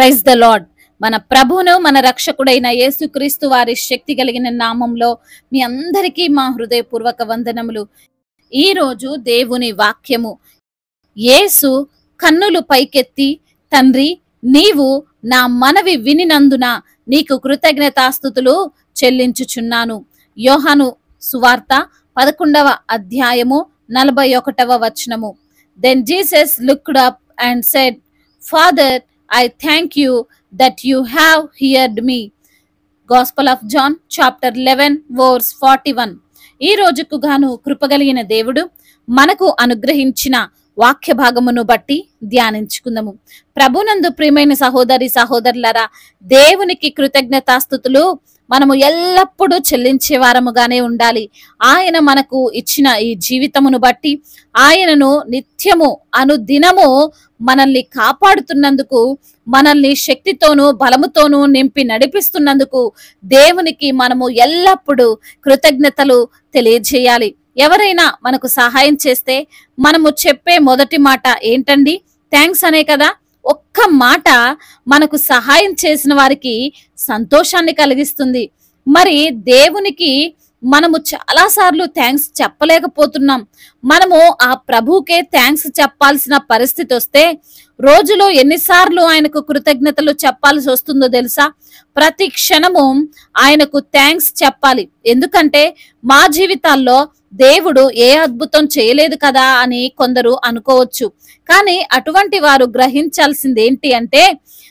Praise the lord. మన ప్రభువును మన రక్షకుడైన యేసుక్రీస్తు వారి శక్తి కలిగిన నామంలో మీ అందరికీ మా హృదయపూర్వక వందనములు. ఈ రోజు దేవుని వాక్యము, యేసు కన్నులు పైకెత్తి, తండ్రి నీవు నా మనవి వినినందున నీకు కృతజ్ఞతాస్తుతులు చెల్లించుచున్నాను. యోహాను సువార్త 11వ అధ్యాయము 41వ వచనము. Then Jesus looked up and said, father, I thank you that you have heard me. Gospel of John chapter 11 verse 41. ఈ రోజుకు గాను కృపగలిగిన దేవుడు మనకు అనుగ్రహించిన వాక్య భాగమును బట్టి ధ్యానించుకుందాము. ప్రభునందు ప్రియమైన సహోదరి సహోదరులారా, దేవునికి కృతజ్ఞతాస్తుతులు మనము ఎల్లప్పుడూ చెల్లించే వారముగానే ఉండాలి. ఆయన మనకు ఇచ్చిన ఈ జీవితమును బట్టి, ఆయనను నిత్యము అనుదినము మనల్ని కాపాడుతున్నందుకు, మనల్ని శక్తితోనూ బలముతోనూ నింపి నడిపిస్తున్నందుకు దేవునికి మనము ఎల్లప్పుడూ కృతజ్ఞతలు తెలియజేయాలి. ఎవరైనా మనకు సహాయం చేస్తే మనము చెప్పే మొదటి మాట ఏంటండి? థ్యాంక్స్ అనే కదా. ఒక్క మాట మనకు సహాయం చేసిన వారికి సంతోషాన్ని కలిగిస్తుంది. మరి దేవునికి మనము చాలాసార్లు థ్యాంక్స్ చెప్పలేకపోతున్నాం. మనము ఆ ప్రభువుకే థ్యాంక్స్ చెప్పాల్సిన పరిస్థితి వస్తే రోజులో ఎన్నిసార్లు ఆయనకు కృతజ్ఞతలు చెప్పాల్సి వస్తుందో తెలుసా? ప్రతి క్షణము ఆయనకు థ్యాంక్స్ చెప్పాలి. ఎందుకంటే మా జీవితాల్లో దేవుడు ఏ అద్భుతం చేయలేదు కదా అని కొందరు అనుకోవచ్చు. కానీ అటువంటి వారు గ్రహించాల్సింది ఏంటి అంటే,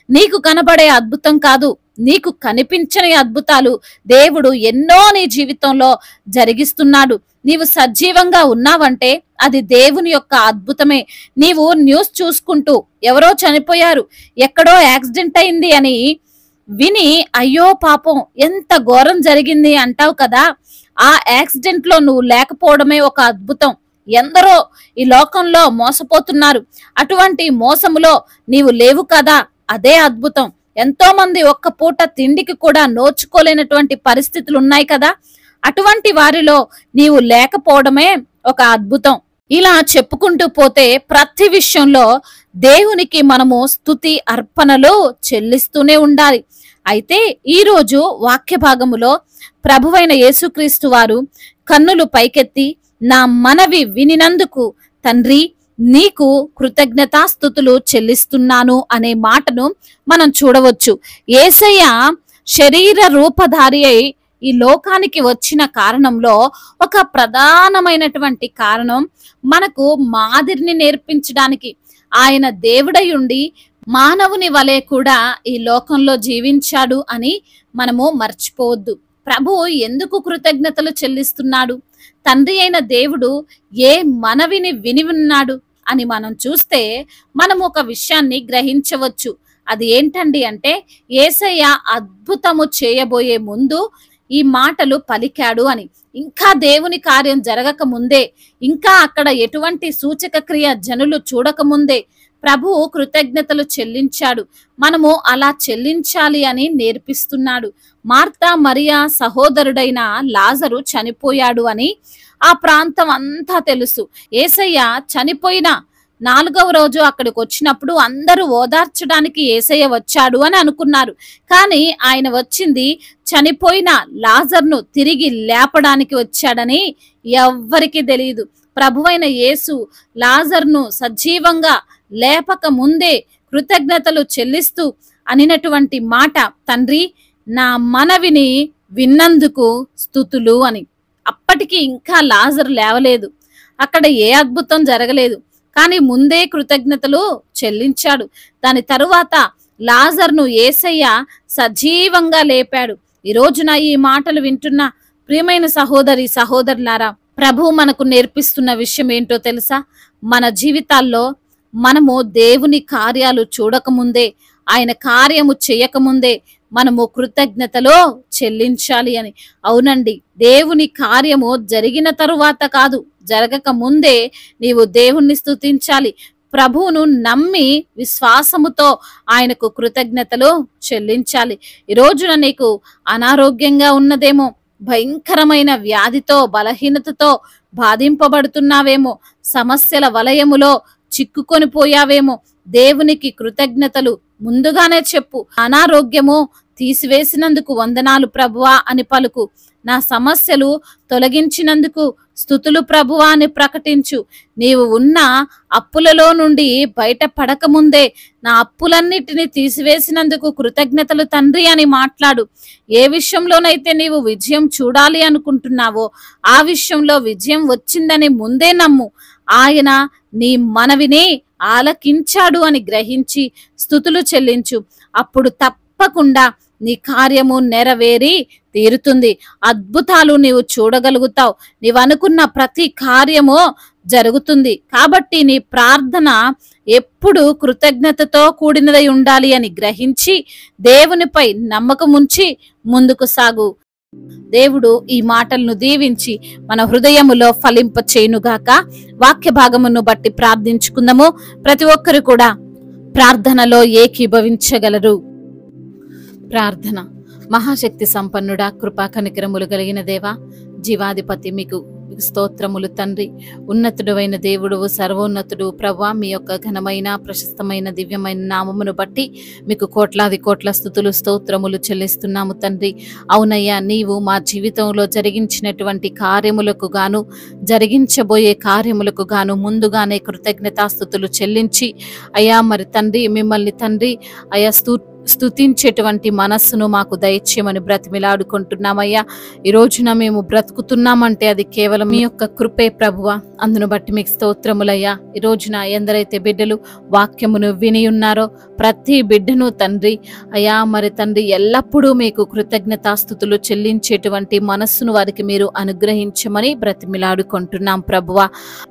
నీకు కనబడే అద్భుతం కాదు, నీకు కనిపించని అద్భుతాలు దేవుడు ఎన్నో నీ జీవితంలో జరిగిస్తున్నాడు. నీవు సజీవంగా ఉన్నావంటే అది దేవుని యొక్క అద్భుతమే. నీవు న్యూస్ చూసుకుంటూ ఎవరో చనిపోయారు, ఎక్కడో యాక్సిడెంట్ అయింది అని విని అయ్యో పాపం ఎంత ఘోరం జరిగింది అంటావు కదా, ఆ యాక్సిడెంట్ లో నువ్వు లేకపోవడమే ఒక అద్భుతం. ఎందరో ఈ లోకంలో మోసపోతున్నారు, అటువంటి మోసములో నీవు లేవు కదా, అదే అద్భుతం. ఎంతో మంది ఒక్క పూట తిండికి కూడా నోచుకోలేనటువంటి పరిస్థితులు ఉన్నాయి కదా, అటువంటి వారిలో నీవు లేకపోవడమే ఒక అద్భుతం. ఇలా చెప్పుకుంటూ పోతే ప్రతి విషయంలో దేవునికి మనము స్తుతి అర్పణలు చెల్లిస్తూనే ఉండాలి. అయితే ఈ రోజు వాక్య భాగములో ప్రభువైన యేసుక్రీస్తు వారు కన్నులు పైకెత్తి, నా మనవి వినినందుకు తండ్రి నీకు కృతజ్ఞతాస్తుతులు చెల్లిస్తున్నాను అనే మాటను మనం చూడవచ్చు. యేసయ్య శరీర రూపధారి అయి ఈ లోకానికి వచ్చిన కారణంలో ఒక ప్రధానమైనటువంటి కారణం మనకు మాదిరిని నేర్పించడానికి. ఆయన దేవుడై ఉండి మానవుని వలె కూడా ఈ లోకంలో జీవించాడు అని మనము మర్చిపోవద్దు. ప్రభు ఎందుకు కృతజ్ఞతలు చెల్లిస్తున్నాడు? తండ్రి అయిన దేవుడు ఏ మనవిని విని ఉన్నాడు అని మనం చూస్తే మనం ఒక విషయాన్ని గ్రహించవచ్చు. అది ఏంటండి అంటే, యేసయ్య అద్భుతము చేయబోయే ముందు ఈ మాటలు పలికాడు అని. ఇంకా దేవుని కార్యం జరగక ముందే, ఇంకా అక్కడ ఎటువంటి సూచక క్రియ జనులు చూడక ముందే ప్రభువు కృతజ్ఞతలు చెల్లించాడు. మనము అలా చెల్లించాలి అని నేర్పిస్తున్నాడు. మార్తా మరియా సహోదరుడైన లాజరు చనిపోయాడు అని ఆ ప్రాంతం అంతా తెలుసు. యేసయ్య చనిపోయిన 4వ రోజు అక్కడికి వచ్చినప్పుడు అందరూ ఓదార్చడానికి యేసయ్య వచ్చాడు అని అనుకున్నారు. కానీ ఆయన వచ్చింది చనిపోయిన లాజర్ను తిరిగి లేపడానికి వచ్చాడని ఎవ్వరికీ తెలియదు. ప్రభువైన యేసు లాజర్ను సజీవంగా లేపక ముందే కృతజ్ఞతలు చెల్లిస్తూ అనినటువంటి మాట, తండ్రి నా మనవిని విన్నందుకు స్తుతులు అని. అప్పటికి ఇంకా లాజరు లేవలేదు, అక్కడ ఏ అద్భుతం జరగలేదు, కానీ ముందే కృతజ్ఞతలు చెల్లించాడు. దాని తరువాత లాజర్ను యేసయ్య సజీవంగా లేపాడు. ఈ రోజున ఈ మాటలు వింటున్న ప్రియమైన సహోదరి సహోదరులారా, ప్రభు మనకు నేర్పిస్తున్న విషయం ఏంటో తెలుసా? మన జీవితాల్లో మనము దేవుని కార్యాలు చూడకముందే, ఆయన కార్యము చేయకముందే మనము కృతజ్ఞతలో చెల్లించాలి అని. అవునండి, దేవుని కార్యము జరిగిన తరువాత కాదు, జరగక ముందే నీవు దేవుణ్ణి స్తుతించాలి. ప్రభువును నమ్మి విశ్వాసముతో ఆయనకు కృతజ్ఞతలు చెల్లించాలి. ఈ రోజున నీకు అనారోగ్యంగా ఉన్నదేమో, భయంకరమైన వ్యాధితో బలహీనతతో బాధింపబడుతున్నావేమో, సమస్యల వలయములో చిక్కుకొని పోయావేమో, దేవునికి కృతజ్ఞతలు ముందుగానే చెప్పు. అనారోగ్యము తీసివేసినందుకు వందనాలు ప్రభువా అని పలుకు. నా సమస్యలు తొలగించినందుకు స్తుతులు ప్రభువా అని ప్రకటించు. నీవు ఉన్న అప్పులలో నుండి బయట పడకముందే నా అప్పులన్నిటినీ తీసివేసినందుకు కృతజ్ఞతలు తండ్రి అని మాట్లాడు. ఏ విషయంలోనైతే నీవు విజయం చూడాలి అనుకుంటున్నావో ఆ విషయంలో విజయం వచ్చిందని ముందే నమ్ము. ఆయన నీ మనవిని ఆలకించాడు అని గ్రహించి స్తుతులు చెల్లించు. అప్పుడు తప్పకుండా నీ కార్యము నెరవేరి తీరుతుంది. అద్భుతాలు నీవు చూడగలుగుతావు. నీవు అనుకున్న ప్రతి కార్యము జరుగుతుంది. కాబట్టి నీ ప్రార్థన ఎప్పుడు కృతజ్ఞతతో కూడినదై ఉండాలి అని గ్రహించి దేవునిపై నమ్మకం ఉంచి ముందుకు సాగు. దేవుడు ఈ మాటలను దీవించి మన హృదయములో ఫలింప చేయునుగాక. వాక్య భాగమును బట్టి ప్రార్థించుకుందాము. ప్రతి ఒక్కరు కూడా ప్రార్థనలో ఏకీభవించగలరు. ప్రార్థన. మహాశక్తి సంపన్నుడా, కృపా కనికరములు కలిగిన దేవా, జీవాధిపతి, మీకు స్తోత్రములు తండ్రి. ఉన్నతుడు అయిన దేవుడు, సర్వోన్నతుడు ప్రభువా, మీ యొక్క ఘనమైన ప్రశస్తమైన దివ్యమైన నామమును బట్టి మీకు కోట్లాది కోట్ల స్తుతులు స్తోత్రములు చెల్లిస్తున్నాము తండ్రి. అవునయ్యా, నీవు మా జీవితంలో జరిగించినటువంటి కార్యములకు గాను జరిగించబోయే కార్యములకు గాను ముందుగానే కృతజ్ఞతాస్తుతులు చెల్లించి అయ్యా మరి తండ్రి మిమ్మల్ని తండ్రి అయ్యా స్తుతించేటువంటి మనస్సును మాకు దయచేయమని బ్రతిమిలాడుకుంటున్నామయ్యా. ఈ రోజున మేము బ్రతుకుతున్నామంటే అది కేవలం మీ యొక్క కృపే ప్రభువా. అందును బట్టి మీకు స్తోత్రములయ్యా. ఈ రోజున ఎందరైతే బిడ్డలు వాక్యమును విని ఉన్నారో ప్రతి బిడ్డను తండ్రి అయ్యా మరి తండ్రి ఎల్లప్పుడూ మీకు కృతజ్ఞతాస్తుతులు చెల్లించేటువంటి మనస్సును వారికి మీరు అనుగ్రహించమని బ్రతిమిలాడుకుంటున్నాం ప్రభువా.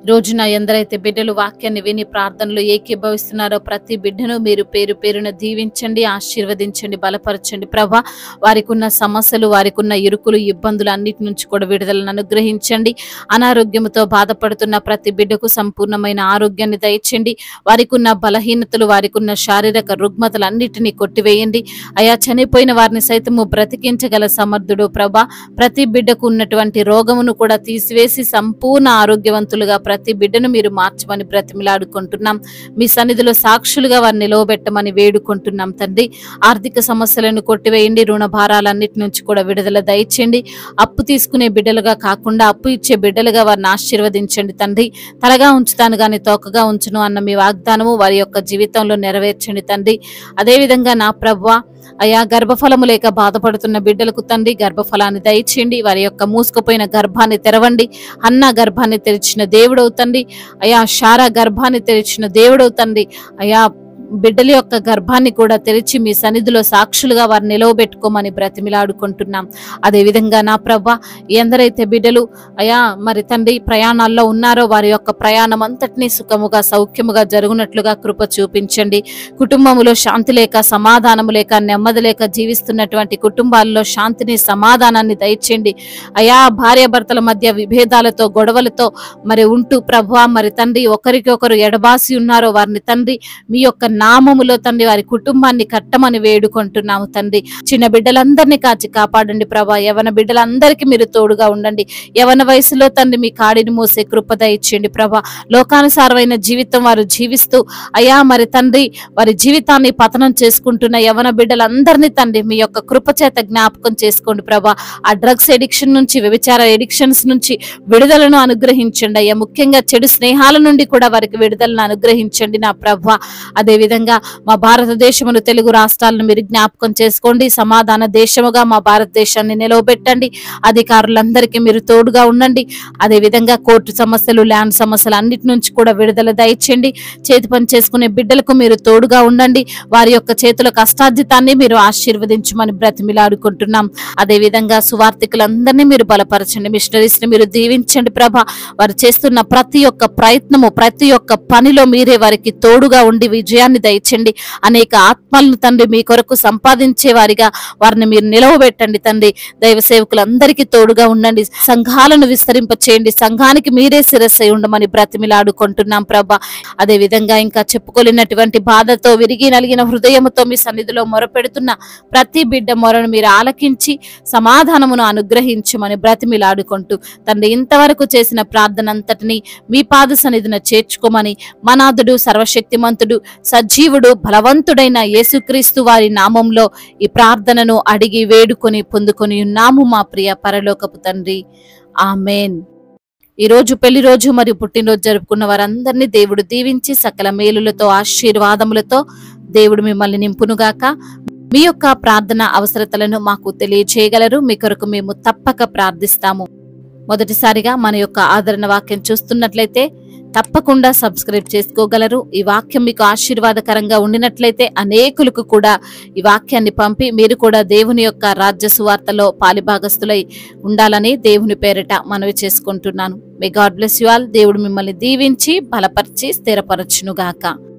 రోజున ఎందరైతే బిడ్డలు వాక్యాన్ని విని ప్రార్థనలు ఏకీభవిస్తున్నారో ప్రతి బిడ్డను మీరు పేరు పేరున దీవించండి, ఆశీర్వదించండి, బలపరచండి ప్రభా. వారికి ఉన్న సమస్యలు, వారికి ఉన్న ఇరుకులు, ఇబ్బందులు అన్నిటి నుంచి కూడా విడుదలను అనుగ్రహించండి. అనారోగ్యంతో బాధపడుతున్న ప్రతి బిడ్డకు సంపూర్ణమైన ఆరోగ్యాన్ని దయచేయండి. వారికి ఉన్న బలహీనతలు, వారికి ఉన్న శారీరక రుగ్మతలు అన్నిటినీ కొట్టివేయండి. అయా చనిపోయిన వారిని సైతము బ్రతికించగల సమర్థుడు ప్రభా. ప్రతి బిడ్డకు ఉన్నటువంటి రోగమును కూడా తీసివేసి సంపూర్ణ ఆరోగ్యవంతులుగా ప్రతి బిడ్డను మీరు మార్చమని బ్రతిమిలాడుకుంటున్నాం. మీ సన్నిధిలో సాక్షులుగా వారిని నిలవబెట్టమని వేడుకుంటున్నాం తండ్రి. ఆర్థిక సమస్యలను కొట్టివేయండి. రుణ భారాలన్నిటి నుంచి కూడా విడుదల దయచేయండి. అప్పు తీసుకునే బిడ్డలుగా కాకుండా అప్పు ఇచ్చే బిడ్డలుగా వారిని ఆశీర్వదించండి తండ్రి. తలగా ఉంచుతాను గాని తోకగా ఉంచును అన్న మీ వాగ్దానము వారి యొక్క జీవితంలో నెరవేర్చండి తండ్రి. అదేవిధంగా నా ప్రభువా అయా గర్భఫలము లేక బాధపడుతున్న బిడ్డలకు తండ్రి గర్భఫలాన్ని దయచేయండి. వారి యొక్క మూసుకుపోయిన గర్భాన్ని తెరవండి. అన్న గర్భాన్ని తెరిచిన దేవుడవుతండి. అయా శారా గర్భాన్ని తెరిచిన దేవుడవుతండి. అయా బిడ్డల యొక్క గర్భాన్ని కూడా తెరిచి మీ సన్నిధిలో సాక్షులుగా వారిని నిలవబెట్టుకోమని బ్రతిమిలాడుకుంటున్నాం. అదేవిధంగా నా ప్రభా ఎందరైతే బిడ్డలు అయా మరి తండ్రి ప్రయాణాల్లో ఉన్నారో వారి యొక్క ప్రయాణం అంతటినీ సుఖముగా సౌఖ్యముగా జరుగునట్లుగా కృప చూపించండి. కుటుంబములో శాంతి లేక సమాధానము లేక నెమ్మది లేక జీవిస్తున్నటువంటి కుటుంబాల్లో శాంతిని సమాధానాన్ని దయచేయండి. అయా భార్యాభర్తల మధ్య విభేదాలతో గొడవలతో మరి ఉంటూ ప్రభువా మరి తండ్రి ఒకరికొకరు ఎడబాసి ఉన్నారో వారిని తండ్రి మీ యొక్క నామములో తండ్రి వారి కుటుంబాన్ని కట్టమని వేడుకుంటున్నాము తండ్రి. చిన్న బిడ్డలందరినీ కాచి కాపాడండి ప్రభా. యవన బిడ్డలందరికీ మీరు తోడుగా ఉండండి. యవన వయసులో తండ్రి మీ కాడిని మోసే కృప దయచేయండి ప్రభా. లోకానుసారమైన జీవితం వారు జీవిస్తూ అయా మరి తండ్రి వారి జీవితాన్ని పతనం చేసుకుంటున్న యవన బిడ్డలందరినీ తండ్రి మీ యొక్క కృప చేత జ్ఞాపకం చేసుకోండి ప్రభా. ఆ డ్రగ్స్ ఎడిక్షన్ నుంచి, వ్యభిచార ఎడిక్షన్స్ నుంచి విడుదలను అనుగ్రహించండి అయ్యా. ముఖ్యంగా చెడు స్నేహాల నుండి కూడా వారికి విడుదలను అనుగ్రహించండి నా ప్రభా. అదేవిధంగా మా భారతదేశమును, తెలుగు రాష్ట్రాలను మీరు జ్ఞాపకం చేసుకోండి. సమాధాన దేశముగా మా భారతదేశాన్ని నిలవబెట్టండి. అధికారులందరికీ మీరు తోడుగా ఉండండి. అదేవిధంగా కోర్టు సమస్యలు, ల్యాండ్ సమస్యలు అన్నిటి నుంచి కూడా విడుదల దయచేయండి. చేతి పని చేసుకునే బిడ్డలకు మీరు తోడుగా ఉండండి. వారి యొక్క చేతుల కష్టార్జితాన్ని మీరు ఆశీర్వదించమని బ్రతిమిలాడుకుంటున్నాం. అదేవిధంగా సువార్థికులందరినీ మీరు బలపరచండి. మిషనరీస్ ని మీరు దీవించండి ప్రభా. వారు చేస్తున్న ప్రతి ఒక్క ప్రయత్నము, ప్రతి ఒక్క పనిలో మీరే వారికి తోడుగా ఉండి విజయాన్ని దయచండి. అనేక ఆత్మలను తండ్రి మీ కొరకు సంపాదించే వారిగా వారిని మీరు నిలవబెట్టండి తండ్రి. దైవ సేవకులందరికీ తోడుగా ఉండండి. సంఘాలను విస్తరింప చేయండి. సంఘానికి మీరే శిరస్సై ఉండమని బ్రతిమిలాడుకుంటున్నాం ప్రభా. అదే విధంగా ఇంకా చెప్పుకోలేనటువంటి బాధతో విరిగి నలిగిన హృదయముతో మీ సన్నిధిలో మొరపెడుతున్న ప్రతి బిడ్డ మొరను మీరు ఆలకించి సమాధానమును అనుగ్రహించమని బ్రతిమిలాడుకుంటూ తండ్రి ఇంతవరకు చేసిన ప్రార్థన అంతటిని మీ పాద సన్నిధిన చేర్చుకోమని మనాథుడు సర్వశక్తిమంతుడు సజీవుడు బలవంతుడైన యేసుక్రీస్తు వారి నామంలో ఈ ప్రార్థనను అడిగి వేడుకొని పొందుకొని ఉన్నాము మా ప్రియ పరలోకపు తండ్రి. ఆమేన్. ఈ రోజు పెళ్లి రోజు మరియు పుట్టినరోజు జరుపుకున్న వారందరినీ దేవుడు దీవించి సకల మేలులతో ఆశీర్వాదములతో దేవుడు మిమ్మల్ని నింపునుగాక. మీ యొక్క ప్రార్థన అవసరతలను మాకు తెలియచేయగలరు. మీ కొరకు మేము తప్పక ప్రార్థిస్తాము. మొదటిసారిగా మన యొక్క ఆదరణ వాక్యం చూస్తున్నట్లయితే తప్పకుండా సబ్స్క్రైబ్ చేసుకోగలరు. ఈ వాక్యం మీకు ఆశీర్వాదకరంగా ఉండినట్లయితే అనేకులకు కూడా ఈ వాక్యాన్ని పంపి మీరు కూడా దేవుని యొక్క రాజ్య సువార్తలో పాలిభాగస్తులై ఉండాలని దేవుని పేరిట మనవి చేసుకుంటున్నాను. May God bless you all. దేవుడు మిమ్మల్ని దీవించి బలపరిచి స్థిరపరచునుగాక.